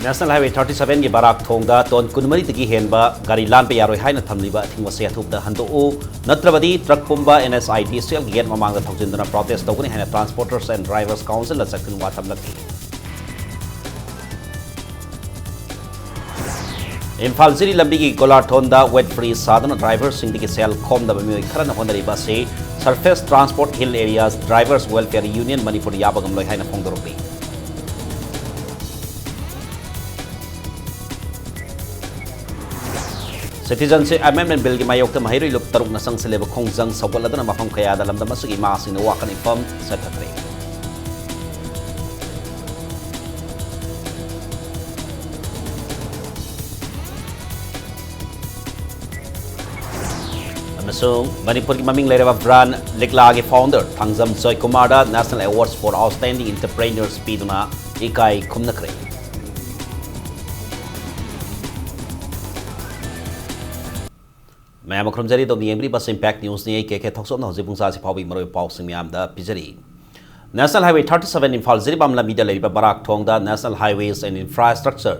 National Highway 37 की Barak थोंगदा tone कुनमरी तकी हेनबा गाड़ी लान पे यारोय हाइना थमलिबा थिंगवसे अथुपदा हंदोउ नत्रबदी ट्रक पुंबा NSIDCL गेट ममांगदा थौजिंदना प्रोटेस्ट तौगनी हैना ट्रांसपोर्टर्स एंड ड्राइवर्स काउंसिल ला सकन वा थमलकी इम्फाल जिरी लंबी की गोलाथोंदा वेट फ्री साधन ड्राइवर्स सिंह की सेल खोमदबा मियोय खरना होनरिबा से surface transport hill areas drivers welfare union Manipur याबगम लोय हाइना फोंगदोरबी Citizenship Amendment Bill की मायोक महैरुई लुप तरुक नसंग से लेब खोंजंग सौगलदना मफम खयादा लमदम असगी मासिंग वाकन इफम सथथरे मणिपुर की ममिंग लेरेबा ब्रांड लिकला के फाउंडर थांगजम जॉय कुमार दा national awards for outstanding entrepreneurs पीदुना इकाई खुमनखरे मैं मखरमजरी तो नियमरी बस इम्पैक्ट न्यूज़ ने के थोक्सोम हौजे पुंसा से फावी मरोय पाउ सिंग्याम दा पिजरी नेशनल हाईवे 37 इम्फाल जिरिबाम लमीदा लेरिबा बराक थोंगदा national highways and infrastructure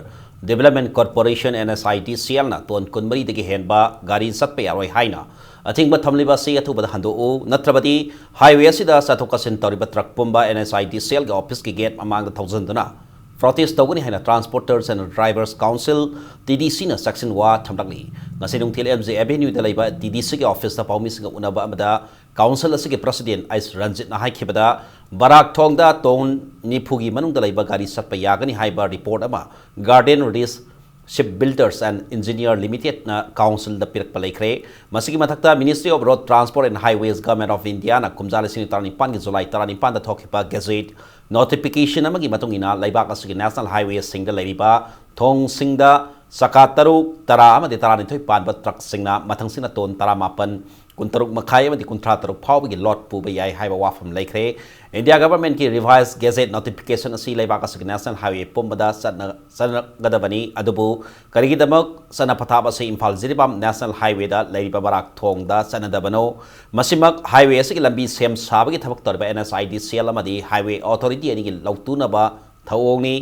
development corporation NSIDCL ना तोन कुनमरी दगी हेनबा गाड़ी सत्पे यारोय हाइना अथिंगबा थमलिबा से अथुबदा हंदोउ नत्रबदी हाईवे असिदा सथोकसिन तौरिबा ट्रक पुंबा NSIDCL के ऑफिस की गेट ममांगदा थौजंदना प्रोटेस्ट तौगनी है transporters and drivers council TDC ना सेक्शन वा थमलकली ngasi nungthil MJ Avenue da laiba TDC के ऑफिस ता पाउमी सिंग उनबा अमदा काउंसिल असि के प्रेसिडेंट आइस रंजित ना हाइखिबदा बराक थोंगदा टोन निफुगी मनुंग दा लaiba गाड़ी सत्पा यागनी हाइबा रिपोर्ट अमा garden reach shipbuilders and engineer limited ना काउंसिल दा पिरक पलाइखरे मसिगी मथक्ता ministry of road transport and highways government of India ना कुमजाले सिनि तारनि पान की जुलाई तारनि पान दा थोखिबा गजेट नोटिफिकेशन अमगी मतुंगिना लाइबाक असि नेशनल हाईवे सिंग दा लैरिबा थोंग सिंग दा सका तरुक तरा अमदि तरानिथोय पानबा ट्रक सिंगना मथंगसिना टोन तरा मापन कुंतरुक मखाय अमदि कुंथ्रा तरुक फावबगी लॉट पुबा याय हाइबा वाफम लैखरे इंडिया गवर्नमेंट की रिवाइज गेजेट नोटिफिकेशन असि लैबाक असि नेशनल हाईवे पुंबदा सनगदबनी अदुबु करिगिदमक सना पथाब असि इम्फाल जिरिबाम नेशनल हाईवे दा लैरिबा बराक थोंगदा सनदबनो मसिमक हाईवे असि लंबी सेम साबगी थबक तोरबा NSIDCL अमदि हाईवे अथॉरिटी अनि लौतुनबा थौओंगनी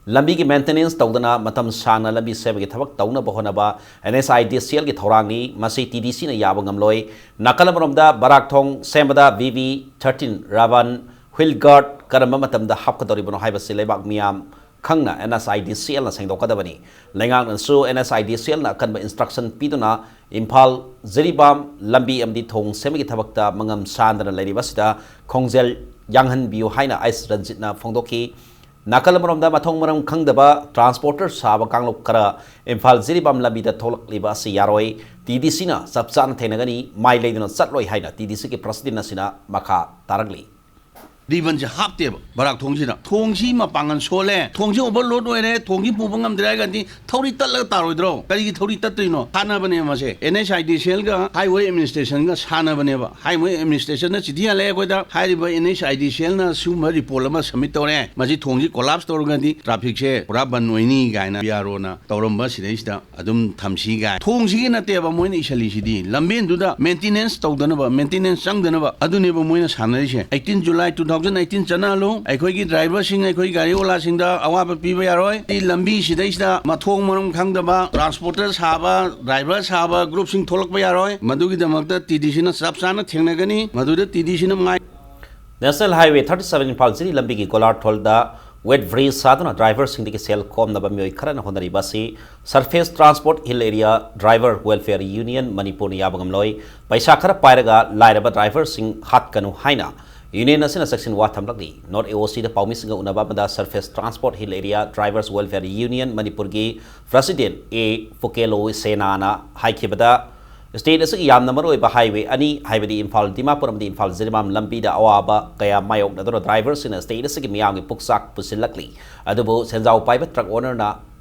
लंबी की मेंटेनेंस तौदना मतम सांगना लंबी सेब की थबक तौना बहोनबा NSIDCL की थौरांगनी मसी TDC ना याब ngamloi nakal amromda barak thong sembada VV 13 raban wheel guard karamba matamda hapkadoribono haiba silebak miam khangna NSIDCL na sengdokadabani lengang su NSIDCL na kanba instruction piduna imphal ziribam lambi amdi thong semagi thabakta mangam sandana leiribasida khongjel yanghan biu haina ice ranjit na phongdoki nakal amromda mathong maram khangdaba transporter saba kanglok kara imphal ziribam lambi da tholak liba si yaroi TDC na sabsan thenagani mai leiduna chatloi haina TDC ke president na sina makha taragli ribbon से हापते Barack थोंगसी मपांगन सोले थोंगसी overload होरे थोंगी पुबंगम द्रागंती थौरी तल्ल तारोइद्रो करिगी थौरी तत्रिनो सानबने मसे NSIDCL गा highway administration गा सानबनेबा highway administration न चिठी आले कोइदा हाइरिबा NSIDCL न सुम report अमा सबमिट तोरे मजी थोंगी कोलैप्स तोरगंती ट्रैफिक से पूरा बन होइनी गायना बियारो न तौरमबा सिदैसिदा अदुम थमसी गाय थोंगसी नतेबा मोइन इशलिसिदी लंबेन दुदा मेंटेनेंस तौदनबा मेंटेनेंस संगदनबा अदुनेबा मोइन सानरिसे 18 जुलाई 2019 चनालो अखोगी ड्राइवर सिंह अखोगी गाड़ी वाला सिंह दा अवाब पीबा यारोय इ लंबी सिदैसिदा मथोंग मरम खंगदबा ट्रांसपोर्टर साबा ड्राइवर साबा ग्रुप सिंह थोलकबा यारोय मदुगी दमकता TDC न सबसाना थेंगनगनी मदुदे TDC न माय नेशनल हाईवे 37 इम्फाल जिरी लंबी की कोलार थोलदा वेट ब्रिज साधना ड्राइवर सिंह की सेल खोमनबा मियोय खरना होनरिबासी surface transport hill area driver welfare union Manipur याबगमलोय पैसा खर पायरगा लाइरबा ड्राइवर सिंह हाथ कनु हाइना यूनियन असina section wa thamlakli not AOC da paumi singa unaba bada surface transport hill area drivers welfare union manipur gi president A Fukelo Senana haikibada state asigi yam number oi ba highway ani highway imphal dimapur amdi imphal zirimam lambi da awaba kaya mayok da drivers in state asigi miyang gi puksak pusilakli adubo senjau pai ba truck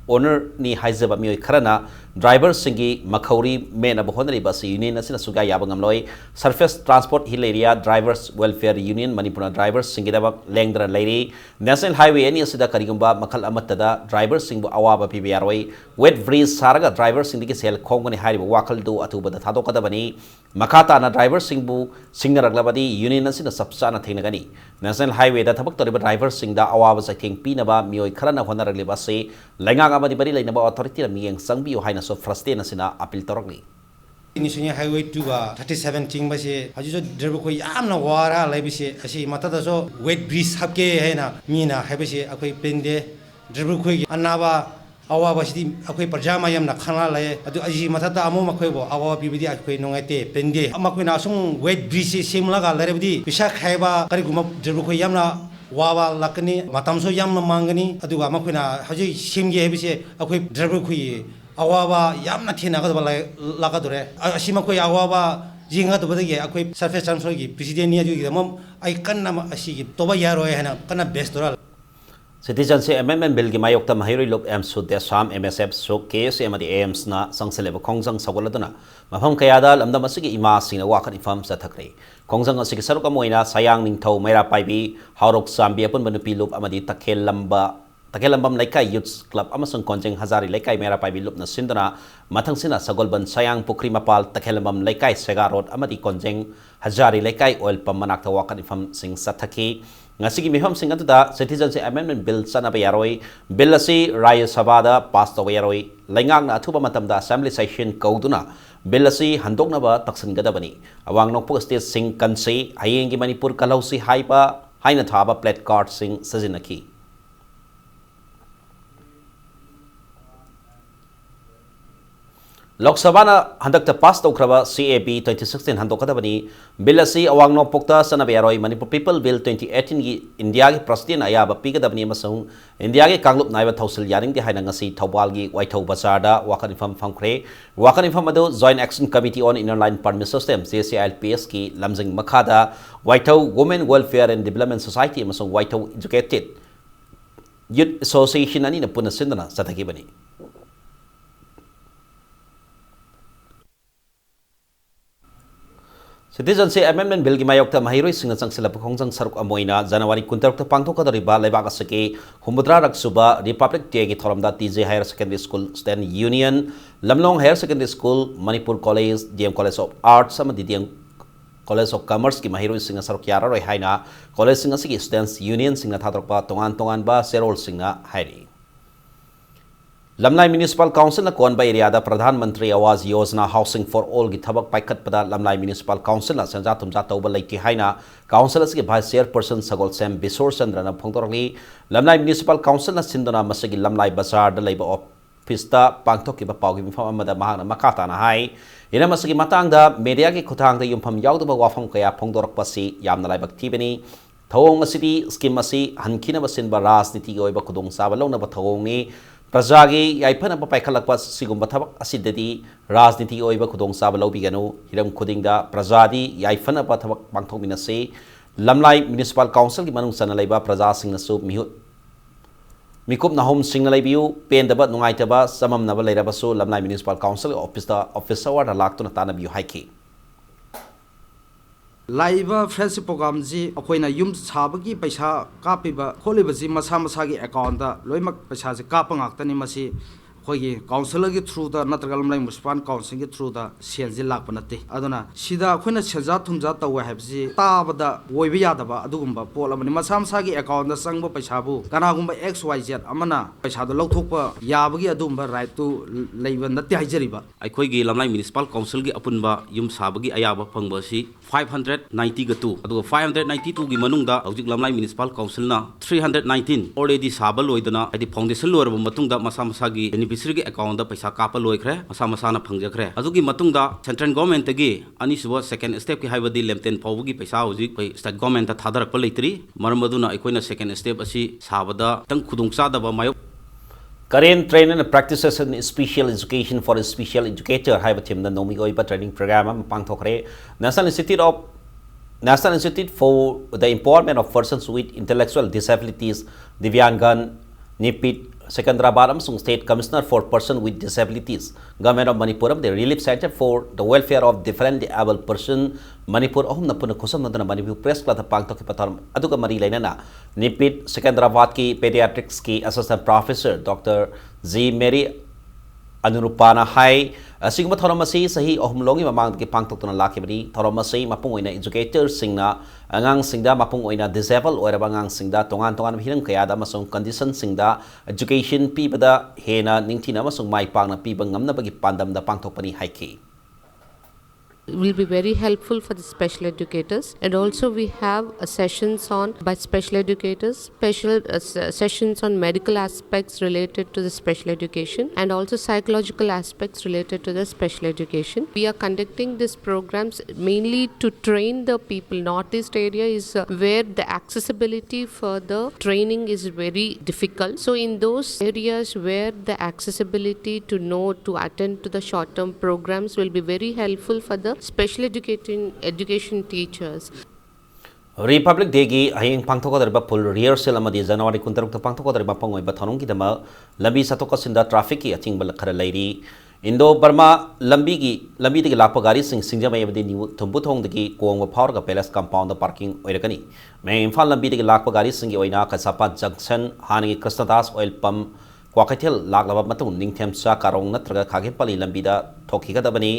owner ni haizaba mioi kharana driver singi makhori men ab honari bas union asina suga yabangam loi surface transport hill area drivers welfare union manipur drivers singi da lengdra lairi national highway ani asida karigumba makhal amatada drivers singbu awaba pibiyaroi wet bridge saraga drivers singi sel khongani hariba wakal do atuba da thadokadabani makata na drivers singbu singnaraglabadi union asina sabsana thenagani national highway da thabak toriba drivers singda awaba saking pinaba mioi kharana honaragli base laingang amadi bari lainaba authority la miyeng sangbiu haina so frustrate nasina appeal torokli National Highway 2 37 chingbashi hajujo driver ko yamna wara laibisi asi matada so weight bridge habke haina mina haibisi akoi pende driver ko anaba awa basi akoi parjama yamna khana lai adu aji matada amu makoi bo awa bibidi akoi nongaite pende amakoi na sung weight bridge simla ga laibidi pisa khaiba kari guma driver ko yamna wawa lakani matam so yamna mangani adu amakoi na haji simge haibisi akoi driver ko awaba yamna thina ga laga dore asima koi awaba jinga to badage akoi surface transfer gi president ni aju gi mom ai kanna asi gi toba yaro hena kanna best doral citizenship amendment bill gi mayok ta mahiroi lok am su de sam msf so case amadi aims na sangsele ba khongjang sagoladuna mafam kayada lamdam asigi ima sina wakan ifam sa thakre khongjang asigi saruk amoina sayang ningthau maira paibi haurok sambi apun banupi lup amadi takhel lamba Takelambam Laikai Youth Club Amasung Konjeng Hazari Laikai Mera Pai Bilup na Sindana Matang Sina Sagolban Sayang Pukri Mapal Takelambam Laikai Sega Road Amadi Konjeng Hazari Laikai Oil Pam Manakta Wakan Ifam Sing Sathaki Ngasigi Miham Sing Atuda Citizenship Amendment Bill Sanabe Yaroi Bill Asi Raya Sabada Passed away Yaroi Laingang na Atuba Matamda Assembly Session Kauduna Bill Asi Handoknaba Taksan Gadabani Awang Nokpuk State Sing Kansi Hayengi Manipur Kalausi Haipa Haina Thaba Plate Card Sing Sazinaki Lok Sabha na handakta pass tawkraba CAB 2016 handokadabani bill asi awang nokpokta sanabe yaroi Manipur People Bill 2018 gi India gi president ayaba pigadabani amasung India gi kanglup naiba thausil yaring di haina ngasi Thawbal gi Waithau Bazar da wakan infam phangkhre wakan infam adu Joint Action Committee on Inner Line Permit System JCILPS ki lamjing makhada Waithau Women Welfare and Development Society amasung Waithau Educated Youth Association ani na puna sindana sathakibani Citizenship Amendment Bill gi mayokta mahiroi singna changsila khongjang saruk amoina January 26 pangthokadariba leibak asake humudra raksuba Republic Day gi thoramda TJ Higher Secondary School Student Union Lamlong Higher Secondary School Manipur College DM College of Arts amadi DM College of Commerce ki mahiroi singna saruk yararoi haina college singa sigi Students Union singna thatrokpa tongan ba serol singna hairi Lamlai Municipal Council na Konba area da Pradhan Mantri Awas Yojana Housing for All gi thabak paikat pada Lamlai Municipal Council na sanja tumja tawba laiki haina council asigi vice chairperson Sagol Sam Bisor Chandra na phongtorali Lamlai Municipal Council na sindona masagi Lamlai Bazar da leiba office ta pangthoki ba pawgi mifam amada mahana makata na hai ina masagi matang da media gi khutang da yumpham yawdaba wafam kaya phongdorak pasi yamna laibak thibani thawong asidi scheme asi hankhina basin ba rajniti gi oiba khudong saba lawna ba thawong ni Prajagi yaipana pa paikhalakpa sigumba thabak asidadi rajniti oiba khudong saba lawbiganu hiram khudingda prajadi yaipana pa thabak pangthokminase Lamlai Municipal Council gi manung sana laiba praja singna su mihut mikup nahom singna laibiu pendaba nungaitaba samamnaba leirabasu Lamlai Municipal Council office award laktuna tanabiu haiki Laiba friendship program ji akoina yum sabagi paisa kapiba kholiba ji masa masa gi account da loimak paisa ji kapa ngaktani masi khoi councilor gi through da natragal lamlai municipal council gi through da senji lakpa nate aduna sida akoina senja thumja tawa habji tabada woiba yadaba adugumba polamani masa masa gi account da sangba paisa bu kana gumba xyz amana paisa da lokthokpa yabagi adumba right to leiba nate haijariba aikoi gi lamlai municipal council gi apunba yum sabagi ayaba phangba si 590 gatu adu 592 gi manungda hojik lamlai municipal council na 319 already saba loidana adi foundation loiraba matungda masa masa gi beneficiary gi account da paisa kapa loikhre masa masa na phangjakhre adugi matungda central government gi ani suba second step ki haibadi lemten phawgi paisa hojik pai state government ta thadarak pa leitri maramaduna aikoina second step asi sabada tang khudungcha daba mayo Current Train and Practices in Special Education for a Special Educator Haiba Team the Nomi Oiba Training Program Pangthokre National Institute for the Empowerment of Persons with Intellectual Disabilities Divyangan Nipit Secunderabad amsung State Commissioner for Persons with Disabilities Government of Manipur the Relief Center for the Welfare of Different Disabled Person Manipur ohum na puna kusam na Manipur Press Club pangtok patam aduga mari lainana Nipit Secunderabad ki Pediatrics ki Assistant Professor Dr. Z Mary Anurupana hai asigma thoramasi sahi ohumlongi mamang ki pangtokna lakibani thoramasi mapung oina educator singna angang singda mapung oina disabled oira bangang singda tongan hirang kayada masung condition singda education pibada hena ningthina masung mai pangna pibang ngamna bagi pandam da pangtokpani haiki will be very helpful for the special educators, and also we have sessions on by special educators, special sessions on medical aspects related to the special education, and also psychological aspects related to the special education. We are conducting these programs mainly to train the people. Northeast area is where the accessibility for the training is very difficult, so in those areas where the accessibility to know to attend to the short term programs will be very helpful for the special education teachers. Republic Day gi hayeng pangthokodariba full rehearsal amadi January 16 ta pangthokodariba pangoi ba thanong kidama lambi satoka sinda traffic ki athing bal khara lairi Indo Burma lambi digi lakpa gari singjamai abadi new thumbu thong digi kong ba phawr ga palace compound da parking oirakani me imphal lambi digi lakpa gari singi oina kasapa junction hanagi Krishnadas oil pump kwakathel laklaba matung ningthem sa karong natraga khage pali lambi da thokhigadabani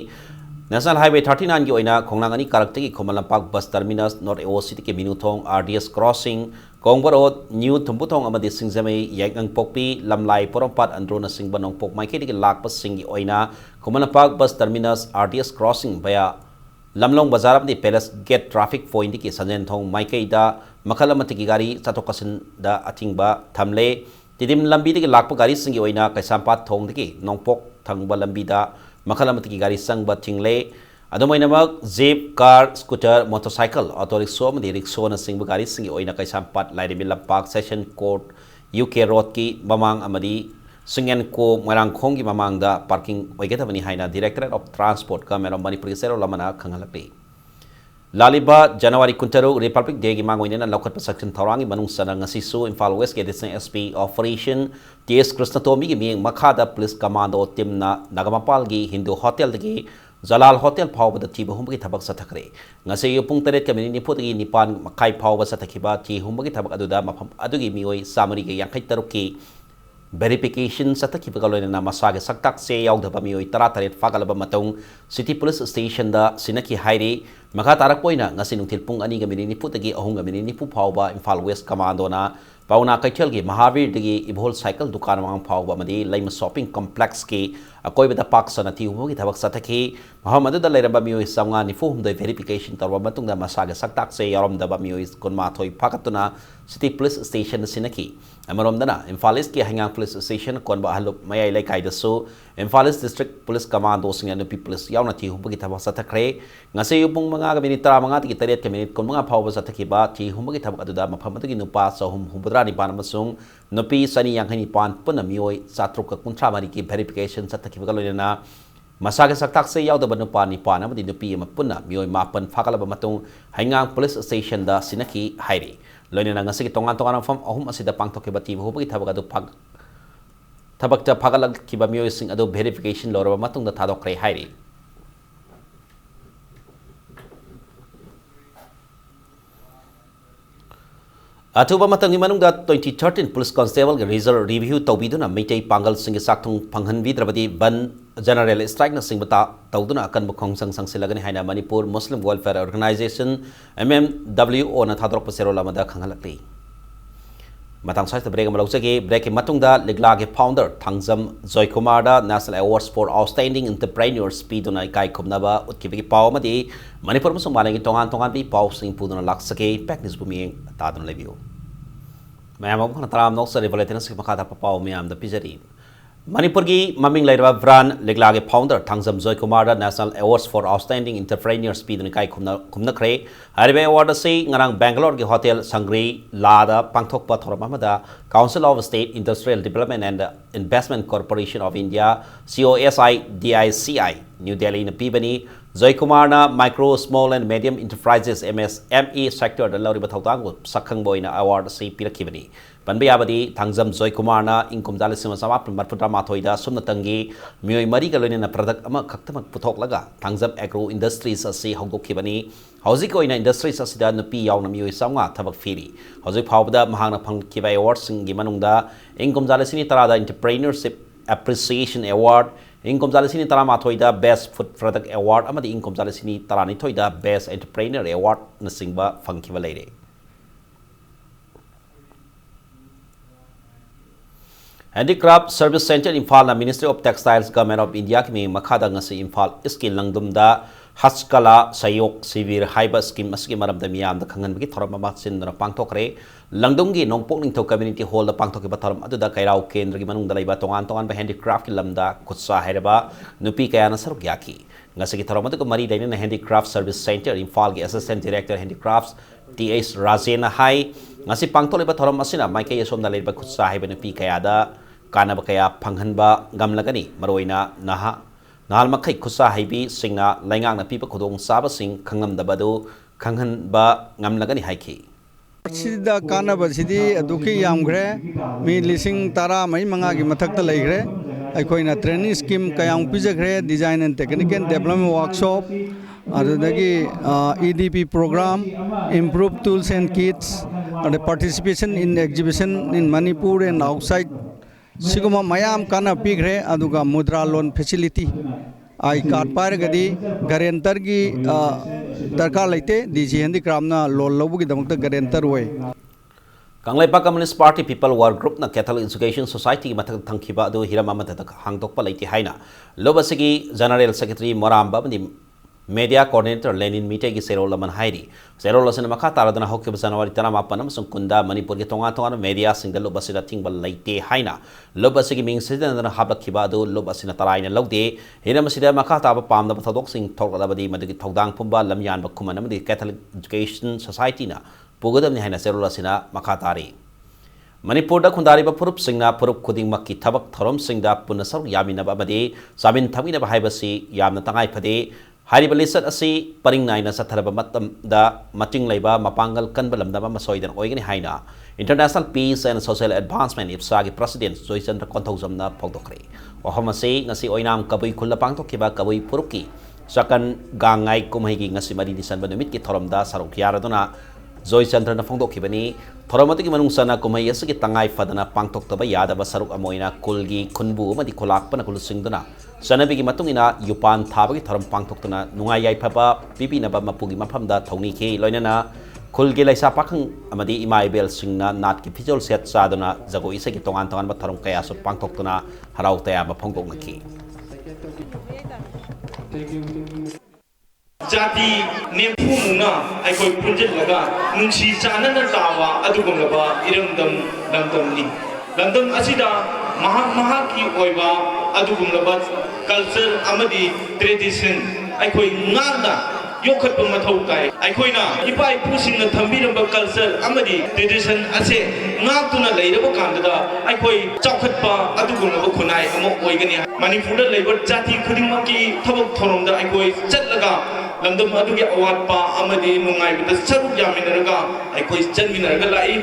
National Highway 39 की ओइना खोंगनांगनी कारक्ते की खोमलंपाक bus terminus north ओ city के मिनुथोंग RDS crossing कोंगबरो new थुंबुथोंग अमदि सिंगजमे yawing पोकपी लमलाई पोरमपात अंद्रोना सिंग बनों पोक माइके की लाकपस सिंगी ओइना खोमलंपाक bus terminus RDS crossing भया लमलोंग बाजार अमदि palace gate traffic point की सजेन थोंग माइके दा मखल अमति की गाड़ी चतोकसिन दा अथिंगबा थमले तिदिम लंबी की लाकप गाड़ी सिंगी ओइना कैसांपात थोंग की नोंपोक थंगबा लंबी दा मखल अमति की गाड़ी संगबा थिंगले अदुमैनमक jeep car scooter motorcycle auto rickshaw अमदि रिक्शा न सिंगबा गाड़ी सिंगी ओइना कैसांपात लाइरेबि लंपाक सेशन कोर्ट UK रोड की ममांग अमदि सिंगन को मरांगखोंग की ममांग दा पार्किंग ओइगेतबनि हाइना डायरेक्टरेट ऑफ ट्रांसपोर्ट का मेरो मणिपुर सेरो लमना खंगलपि लालिबा जनवरी 16 रिपब्लिक डे की मांगोइना लखत सेक्शन थौरांगी मनुंग सना ngasisu Imphal West के डिस्ट्रिक्ट SP ऑपरेशन TS कृष्णतोमी की मियंग मखादा पुलिस कमांडो टीमना नगमपाल की हिंदू होटल की जलाल होटल फावबद थीब हुंबगी थबक सथखरे ngase पुंग तरेत के मिनी निफुदगी निपान मखाई फावब सथखिबा थी हुंबगी थबक अदुदा मफम अदुगी मियोई सामरी के यांखै तरुक की verification सतखिबा गलोइना मसागे सक्ताक से यावदबा मियोई तरा तरेत फागलबा मतुंग सिटी पुलिस स्टेशन दा सिनकी हाइरे मखा Tarak पोइना ngasi nungthil pung ani ga mini nipu tagi ahung ga mini nipu phawba Imphal West commando na pauna kaithel gi Mahavir dagi ibhol cycle dukan wang phawba madi laima shopping complex ki akoi beda park sanati hugi thabak sathaki mahamadu da leiramba mioi samnga ni fuhum doi verification tarwa matung da masaga saktak se yarom da ba mioi konma thoi phakatuna city police station sinaki amarom dana Imphal East ki hangang police station konba halup mayai lai kai da so Imphal East district police commando singa no police yauna thi hugi thabak sathakre ngase yupung mga ga minit tara mga tigi taret ka minit kon mga phawba sathaki ba thi hugi thabak aduda mafam adu gi nupa sahum humbudra ni pan amasung nopi sani yang hani pan puna mioi satruk ka kuntra mari ki verification sathaki ba loina masaga saktak se yaw da banu pa ni pan amadi nopi ma puna mioi mapan fakala ba matung hangang police station da sinaki hairi loina ngase ki tongan fam ahum asida pangtok ke bati hugi thabak adu phag thabak ta phagalak ki ba mioi sing adu verification loraba matung da thadok kre hairi अथुबा मतंगी मनुंगदा 2013 police constable के result review तौबीदुना मैतै पांगल सिंग साक्थुंग फंगहनबीद्रबदी बन general strike न सिंगबता तौदुना अकन खोंगसंग संगसिलगनि हाइना Manipur Muslim welfare organisation MMWO न थादरक पसेरोला मदा खंगलकली मतंग साइट ब्रेक मलौजगे ब्रेक के मतुंगदा लिगला के फाउंडर थांगजम जॉय कुमार दा national awards for outstanding entrepreneurs पीदुना इकाई खुमनबा उतकिबगी पाव मदी मणिपुर मुसुम मालेंगी तोंगान पी पाव सिंग पुदुना लाक्सके पैक न्यूज बुमिंग तादुन लेबियो मैम अब तराम नौसर रिवलेटेन से मखादा पाव मैम द पिजरी मणिपुर की ममिंग लेरबा ब्रांड लिगला के फाउंडर थांगजम जॉय कुमार दा national awards for outstanding entrepreneurs पीदुना इकाई खुमनखरे हरबे अवार्ड से ngarang Bangalore के होटल संग्री लादा पांगथोकपा थोरमामदा council of state industrial development and investment corporation of India COSI DICI new Delhi न पीबनी जॉय कुमार ना micro small and medium enterprises MSME sector द लौरिबा थौतांग सखंग बोइना अवार्ड से पिरखिबनी पनबयाबदी थांगजम जॉय कुमार ना इंकुम जालिसिम समाप्त मरफुद्रा माथोइदा सुमनतंगी मियोय मरी का लोइना प्रोडक्ट अमा खक्तमक पुथोकलगा थांगजम एग्रो इंडस्ट्रीज असी हौदोखिबनी हौजिक ओइना इंडस्ट्रीज असिदा नुपी यावना मियोय सामगा थबक फिरी हौजिक फावबदा महांगना फंगखिबा अवार्ड सिंगी मनुंगदा इंकुम जालिसिनी तरादा एंटरप्रेन्योरशिप एप्रिसिएशन अवार्ड इंकम जालिसिनी तरामाथोइदा बेस्ट फूड प्रोडक्ट अवार्ड अमदी इंकम जालिसिनी तरानिथोइदा बेस्ट एंटरप्रेन्योर अवार्ड नसिंगबा फंखिबा लेरे Handicraft Service Center Imphal na Ministry of Textiles Government of India ki mi makhada ngasi Imphal skill langdumda Haskala Sayok Sivir Haiba scheme aski maram da miyam da khangan bagi thoram ma sin na pangthokre langdum gi nongpok ning tho community hall da pangthok ki batharam adu da kairau kendra gi manung da laiba tongan tongan ba handicraft ki lamda khutsa hairaba nupi kaya na saruk yaki ngasi ki thoram adu ko mari daina na Handicraft Service Center Imphal gi Assistant Director Handicrafts TS Rajena hai ngasi pangthok laiba thoram asina mai kay som da laiba khutsa haiba nupi kaya da kanaba kaya panghanba gamlagani maroina naha nahal makai khusa haibi singna laingang na pipa khudong saba sing khangam dabadu khanghanba ngamlagani haiki sida kanaba sidi aduki yamgre mi lising tara mai manga gi mathakta leigre aikoina training scheme kayang pijagre design and technical development workshop adagi EDP program improved tools and kits and participation in exhibition in Manipur and outside Siguma mayam kana pigre aduga mudra loan facility ai card paragadi guarantor gi darkar leite DG Handicraft na loan lobu gi damakta guarantor hoy Kanglaipa Communist Party People Work Group na Catholic Education Society mathak thangkhiba adu hiramama ta hangtokpa leite haina lobasigi General Secretary Moramba bani Media Coordinator Lenin Mite gi Serol Laman Hairi Serol Lasina Makha Taradana Hoki January Tanama Panam Kunda Manipur gi Tonga Tonga Media Single Lobasida Tingbal Leite Haina Lobasigi Ming Sidan Habla Kibadu Lobasina Taraina Logde Hiramasida Makha Taba Pam the Pathodok Sing Tokabadi Madiki Togdang Pumba Lamyan Bakumanam the Catholic Education Society na Pugadam Haina Serol Lasina Makatari Manipur da Kundari Purup Singna Purup Kuding Maki Tabak Thorom Singda Punasar Yamina Babadi Sabin Tamina Bahibasi Yamna Tangai Pade Hariba lisat asi paring naina sa tharaba matam da mating laiba mapangal kanbalam da masoidan oigani haina International Peace and Social Advancement IPSA gi President Joychandra Konthojam na pogdokre ohomase ngasi oinam kabui khulla pangtokhiba kabui puruki sakan gangai kumai gi ngasi mari disan banumit ki thorom da saruk yaraduna Joychandra na pongdokhibani thoramati gi manungsana kumai asigi tangai fadana pangtoktaba yadaba saruk amoina kulgi khunbu madi kholakpana kulusingduna Sanabigi matungina yupan thabagi thoram pangthoktuna nungai yai phaba pipi naba mapugi maphamda thongni ke loinana khulgi laisa pakhang amadi imaibel singna nat ki phijol set saduna jago isa ki tongan tongan ba thoram kaya so pangthoktuna harau taya ma phongdok ngaki Jati nempu muna ai koi punjat laga nungsi chanana tawa adugumlaba irangdam landam asida maha ki oiba adugumlaba culture amadi tradition ai koi ngana yokhat mathau tai ai koi na ipai pusing na thambiramba culture amadi tradition ase ngakuna leiraba kandada ai koi chaukhatpa adugumlaba khunai amo oigani Manipur da labor jati khudingmaki thabak thoromda ai koi chatlaga Landam adugi award pa amadi nungai bida saruk yaminaraga ai koi chanminaraga lai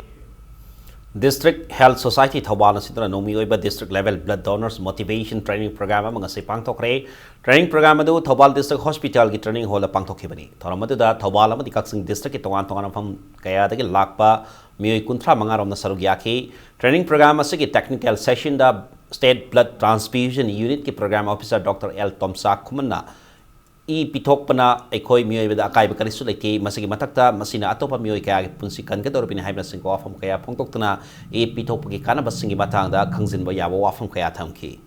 District Health Society Thawbal Sidra Nomi Oiba District Level Blood Donors Motivation Training Program among a pangtokre training program adu Thawbal District Hospital gi training hall pangtokhibani thoramadu da Thawbal amadi Kaksing District ki tongan tongan pham kaya dagi lakpa mioi kunthra mangarom na saruk yaki training program asigi technical session da State Blood Transfusion Unit ki program officer Dr. L Tomsa Khumanna I pitokpana ekoi mioi beda akai bakari su leki masigi matakta masina atopa mioi kaya punsi kan ka dorpini haibna singko afam kaya phongtoktuna e pitokpagi kana basingi batangda khangjinba yabo afam kaya thamki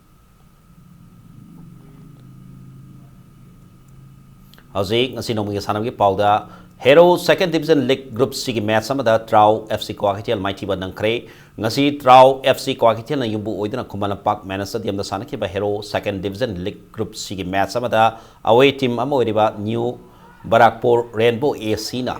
Hauji ngasi nomi sanamgi pauda Hero Second Division League Group C ki match samada Trau FC Kwakitel Mighty ba nangkre ngasi Trau FC Kwakitel na yumbu oidana Kumala Park Manasa diam da sanaki ba Hero Second Division League Group C ki match samada away team amoriba New Barakpur Rainbow AC na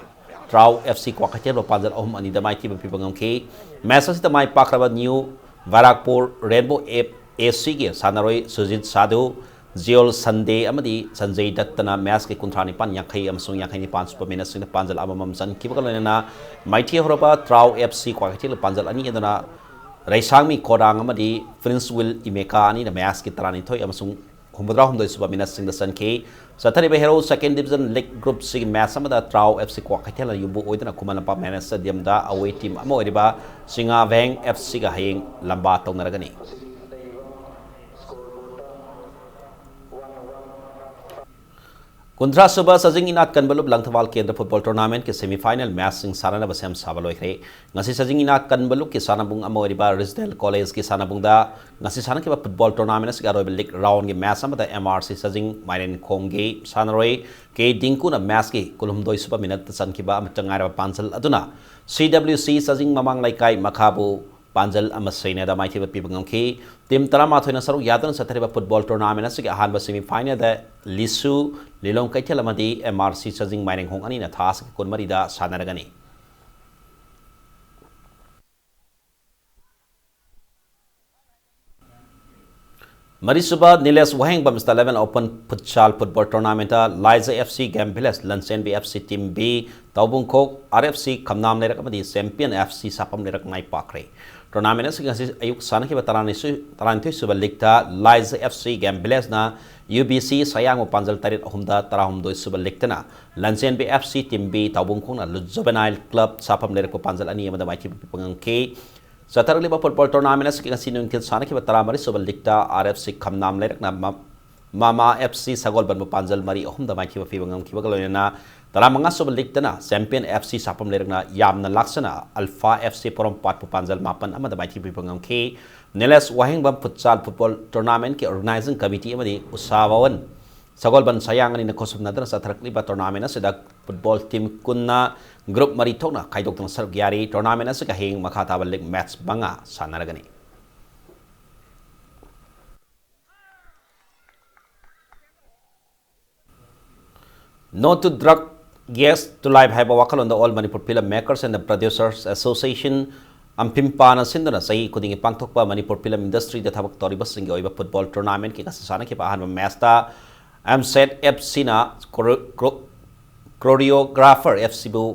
Trau FC Kwakitel ba panjal ahum ani da Mighty ba pibangam ke match sa mai pakraba New Barakpur Rainbow AC ki sanaroi Sujit Sadhu Ziol Sunday amadi Sanjay Dattana match ke kuntrani pan yakai amsung yakai ni pan supermena sing panjal amamam san kibakalena Mighty Horoba Trau FC Kwakitel panjal ani edana Raisangmi Korang amadi Prince Will Imeka ani na match ke tarani thoi amsung humudra humdoi supermena sing the san ke satari be Hero Second Division League Group C match amada Trau FC Kwakitel yubu oidana Kumala Park Manasa diam da away team amoriba Singa Veng FC ga hayeng lamba tongnaragani Kundra सुबह सजिंग इनात कनबलुब लंगथवाल केंद्र football tournament के semifinal match सिंग सानब सेम साबल होइखरे ngasi सजिंग इनात कनबलुब के सानबुंग अमोरिबा रेजिडेंट कॉलेज के सानबुंगदा ngasi सानके फुटबॉल टूर्नामेंट से गारोब लीग राउंड के मैच अमदा एमआरसी सजिंग माइरेन खोंगे सानरोय के डिंकुना मैच के कुलुमदोय सुबह मिनट सनकिबा अमचंगारा पांचल अदुना सीडब्ल्यूसी सजिंग ममांग लाइकाई मखाबु पांजल सैन्यदा माइथी पीबी टीम 13 सरुक यादन सथरिबा फुटबॉल टूर्नामेंट असि अहानब सेमीफाइनल लिसु लिलों कैथल एमआरसी सजिंग माइरेंग होंग अनी थास कुनमरीदा सानरगनी मरीसुबा Nilesh Wahengbam mister 11 open futsal football tournament Laija FC game village Lanchen B FC team B तौबुंखोक आरएफसी खमनाम लेरक चैंपियन एफसी सापम लेरक माई पाखरे टूर्नामेंट से अयुक सानखिबा तरानिथोय सुबा लीगता लाइजा एफसी गेम विलेज ना यूबीसी सयांग पांजल तरेट अहुमदा तराहुमदोय सुबा लीगतना Lanchen B FC team B तौबुंखोक जुवेनाइल क्लब सापम लेरक पांजल अनी अमदा माइथि पिपंगके सतरलिबा फुटबॉल टूर्नामेंट से ngasi nungkil sanakhiba 13 suba ligta RFC खमनाम लेरकना मामा FC सगोलबन पांजल मरी अहुमदा माइखिबा फिबंगम खिबा लोयना 15 suba ligtana champion FC Sapam लेरकना यामना लाक्सना alpha FC परम पाट पांजल मापन अमदा माइखि फिबंगम खे नेलेस वाहिंगबा फुटसाल फुटबॉल टूर्नामेंट के ऑर्गेनाइजिंग कमिटी अमदी उसावावन सगोलबन सयांगनी नखोसुमनदन सथरकलिबा टूर्नामेंट से फुटबॉल टीम कुन्ना ग्रुप मरी थोकना खाइदोक्तन सरक यारी टूर्नामेंट से हेंग मखाताब लीग मैच बंगा सानरगनी No to drug, yes to life have a wakal on the all Manipur film makers and the producers association Ampimpana Sindana say kuding pangtokpa Manipur film industry that have tori basing oiba football tournament ki kasana ki pahan masta amset FC na choreographer FC bu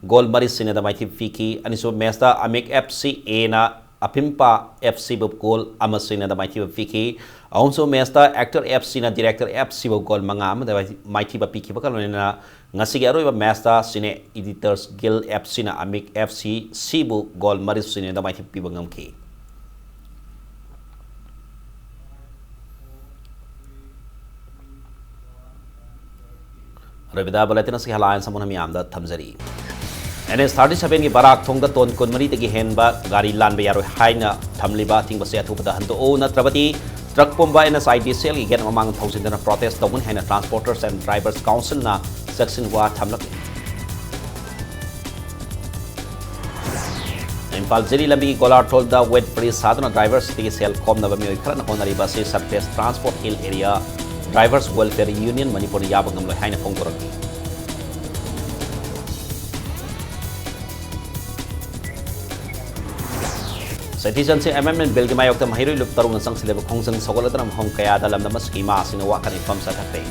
goal mari sine da maiti fiki aniso mesta amik FC a na apimpa FC bu goal amasine da maiti fiki also mesta actor FC na director FC bu goal manga am da maiti ba piki ba kalona ngasi garo ba mesta sine editors guild FC na amik FC C bu goal mari sine da maiti pi bangam ki Rebida bulletin se halayan samuna mi amda thamjari NS 37 की Barack थोंग tone कुनमरी तगी हेनबा गाड़ी लानबा यारो हाइना थमलिबा थिंग बसे अथुबदा हंदो ओ नत्रबती ट्रक पुंबा NSIDCL की गेन ममांग थौसिंदना प्रोटेस्ट तौगन हेना ट्रांसपोर्टर्स एंड ड्राइवर्स काउंसिल ना सेक्शन वा थमलक इम्फाल जिली लंबी गोलार टोल दा वेट ब्रिज साधना ड्राइवर्स तगी सेल कॉम नबा मियोय खरन होनरिबा से surface transport hill area drivers welfare union Manipur याबंगम लो हाइना फोंगोरकी Citizen से amendment bill के मायोक्ता महिरोई लुप तरुंग संग सिलेब खोंगसंग सगोलतरम होंग कया दलम नमस कीमा सिंह वाकन इफम सकते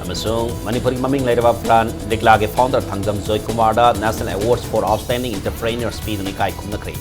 अमसोंग मणिपुरी ममिंग लेरबा प्लान दिगला के फाउंडर थंगजम जोय कुमार दा national awards for outstanding entrepreneurs पीदनी काय खुमनखरे